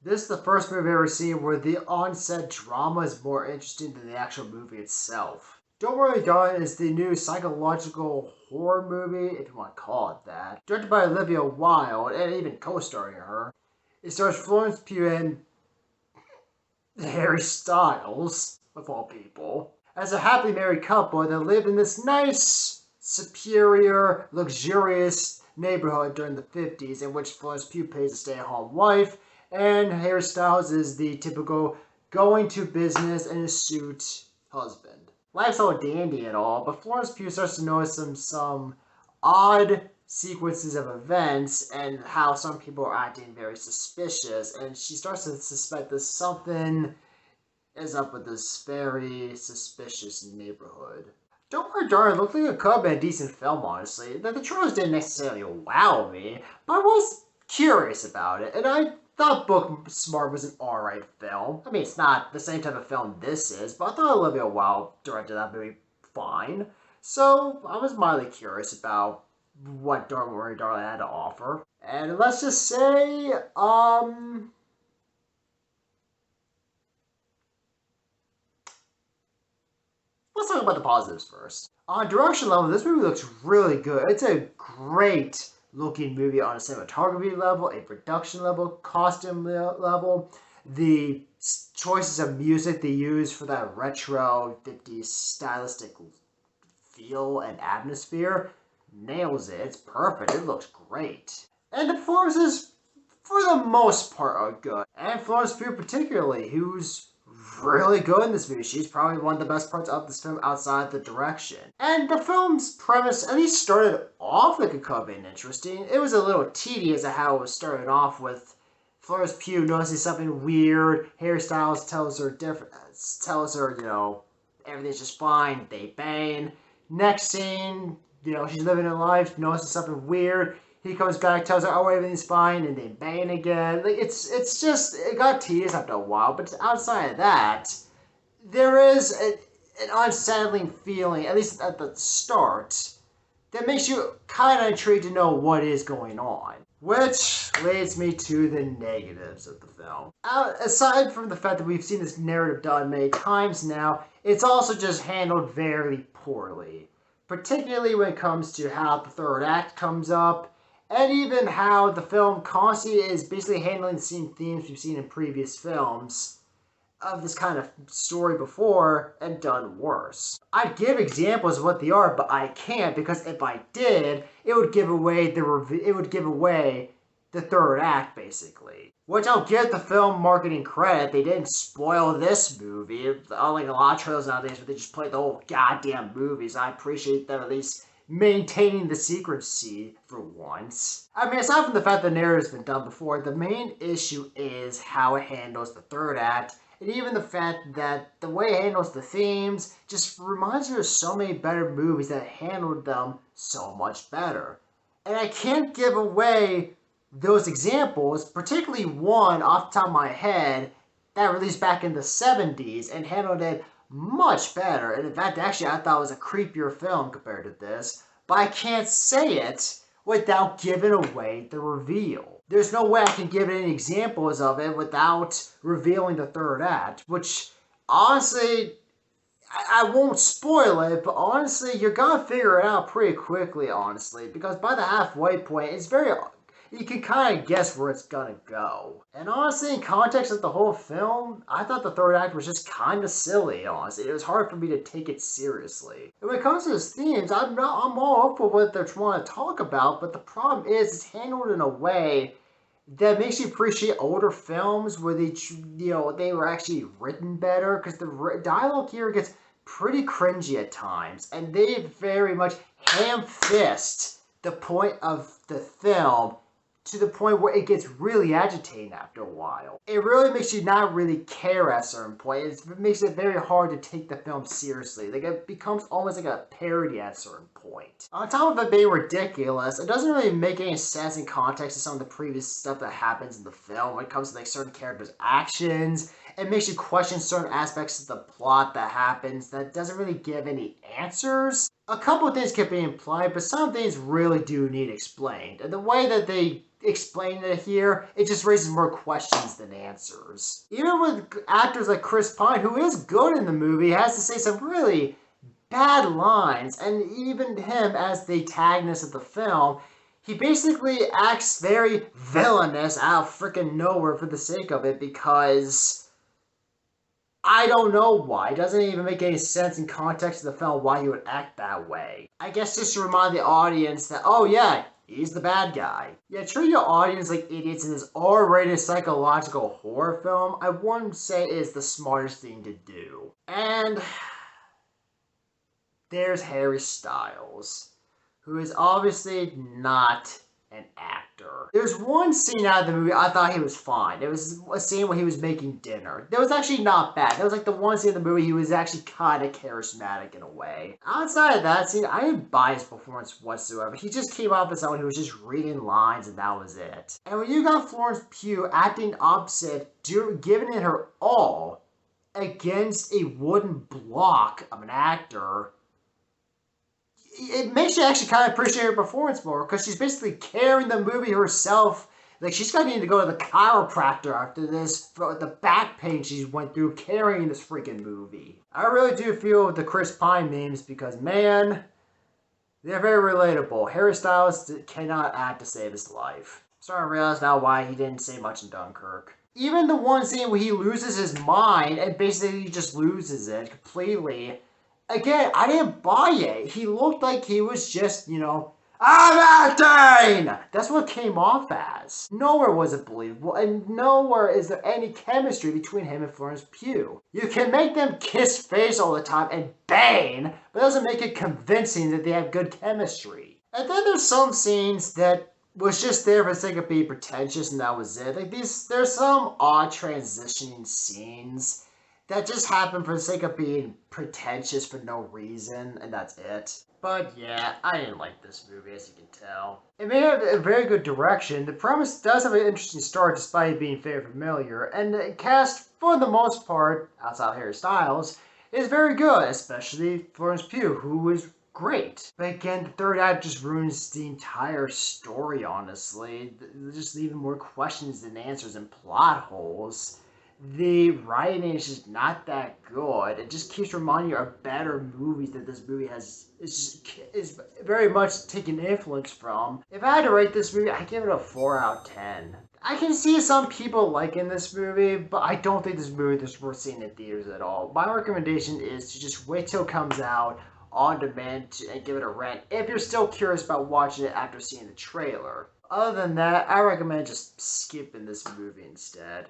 This is the first movie I've ever seen where the on-set drama is more interesting than the actual movie itself. Don't Worry Darling is the new psychological horror movie, if you want to call it that, directed by Olivia Wilde and even co-starring her. It stars Florence Pugh and Harry Styles, of all people, as a happily married couple that lived in this nice, superior, luxurious neighborhood during the 50s, in which Florence Pugh plays a stay-at-home wife, and Harry Styles is the typical going to business in a suit husband. Life's all dandy and all, but Florence Pugh starts to notice some odd sequences of events and how some people are acting very suspicious, and she starts to suspect that something is up with this very suspicious neighborhood. Don't Worry Darling looked like it could have been a decent film, honestly. The trailers didn't necessarily wow me, but I was curious about it, and I thought Booksmart was an alright film. I mean, it's not the same type of film this is, but I thought Olivia Wilde directed that movie fine. So I was mildly curious about what Don't Worry Darling had to offer. And let's just say, let's talk about the positives first. On direction level, this movie looks really good. It's a great looking movie on a cinematography level, a production level, costume level. The choices of music they use for that retro 50s stylistic feel and atmosphere nails it. It's perfect. It looks great. And the performances, for the most part, are good. And Florence Pugh particularly, who's really good in this movie. She's probably one of the best parts of this film outside the direction. And the film's premise at least started off like it could have been interesting. It was a little tedious at how it was started off with Florence Pugh noticing something weird. Harry Styles tells her, everything's just fine. They bang. Next scene, she's living her life, notices something weird. He comes back, tells her, "Oh, everything's fine," and they bang again. Like it's just it got tedious after a while. But outside of that, there is an unsettling feeling, at least at the start, that makes you kind of intrigued to know what is going on. Which leads me to the negatives of the film. Aside from the fact that we've seen this narrative done many times now, it's also just handled very poorly. Particularly when it comes to how the third act comes up, and even how the film constantly is basically handling the same themes we've seen in previous films of this kind of story before and done worse. I'd give examples of what they are, but I can't because if I did, it would give away the third act basically. Which I'll give the film marketing credit. They didn't spoil this movie. Unlike a lot of trailers nowadays where they just play the whole goddamn movies. I appreciate them at least maintaining the secrecy for once. I mean, aside from the fact the narrative's been done before, the main issue is how it handles the third act, and even the fact that the way it handles the themes just reminds me of so many better movies that handled them so much better. And I can't give away those examples, particularly one off the top of my head that released back in the 70s and handled it much better. And in fact, actually, I thought it was a creepier film compared to this. But I can't say it without giving away the reveal. There's no way I can give any examples of it without revealing the third act, which honestly, I won't spoil it, but honestly, you're gonna figure it out pretty quickly, honestly, because by the halfway point, you can kind of guess where it's gonna go. And honestly, in context of the whole film, I thought the third act was just kind of silly, honestly. It was hard for me to take it seriously. And when it comes to the themes, I'm all up for what they're trying to talk about, but the problem is it's handled in a way that makes you appreciate older films where they were actually written better, because the dialogue here gets pretty cringy at times, and they very much ham-fist the point of the film to the point where it gets really agitating after a while. It really makes you not really care at a certain point. It makes it very hard to take the film seriously. Like, it becomes almost like a parody at a certain point. On top of it being ridiculous, it doesn't really make any sense in context to some of the previous stuff that happens in the film when it comes to like certain characters' actions. It makes you question certain aspects of the plot that happens that doesn't really give any answers. A couple of things can be implied, but some things really do need explained. And the way that they explain it here, it just raises more questions than answers. Even with actors like Chris Pine, who is good in the movie, has to say some really bad lines, and even him as the antagonist of the film, he basically acts very villainous out of freaking nowhere for the sake of it because I don't know why. It doesn't even make any sense in context of the film why he would act that way. I guess just to remind the audience that, oh yeah, he's the bad guy. Yeah, treat your audience like idiots in this R-rated psychological horror film, I wouldn't say is the smartest thing to do. And there's Harry Styles, who is obviously not an actor. There's one scene out of the movie I thought he was fine. It was a scene where he was making dinner. That was actually not bad. That was like the one scene in the movie he was actually kind of charismatic in a way. Outside of that scene, I didn't buy his performance whatsoever. He just came off as someone who was just reading lines and that was it. And when you got Florence Pugh acting opposite, giving it her all against a wooden block of an actor, it makes you actually kind of appreciate her performance more because she's basically carrying the movie herself. Like, she's going to need to go to the chiropractor after this for the back pain she went through carrying this freaking movie. I really do feel the Chris Pine memes because, man, they're very relatable. Harry Styles cannot act to save his life. I'm starting to realize now why he didn't say much in Dunkirk. Even the one scene where he loses his mind and basically just loses it completely. Again, I didn't buy it. He looked like he was just, I'm acting! That's what it came off as. Nowhere was it believable, and nowhere is there any chemistry between him and Florence Pugh. You can make them kiss face all the time and bang, but it doesn't make it convincing that they have good chemistry. And then there's some scenes that was just there for the sake of being pretentious, and that was it. Like there's some odd transitioning scenes that just happened for the sake of being pretentious for no reason, and that's it. But yeah, I didn't like this movie, as you can tell. It may have a very good direction. The premise does have an interesting story despite it being very familiar, and the cast, for the most part, outside of Harry Styles, is very good, especially Florence Pugh, who is great. But again, the third act just ruins the entire story, honestly. Just leaving more questions than answers and plot holes. The writing is just not that good. It just keeps reminding you of better movies that this movie is very much taking influence from. If I had to rate this movie, I'd give it a 4 out of 10. I can see some people liking this movie, but I don't think this movie is worth seeing in theaters at all. My recommendation is to just wait till it comes out on demand and give it a rent if you're still curious about watching it after seeing the trailer. Other than that, I recommend just skipping this movie instead.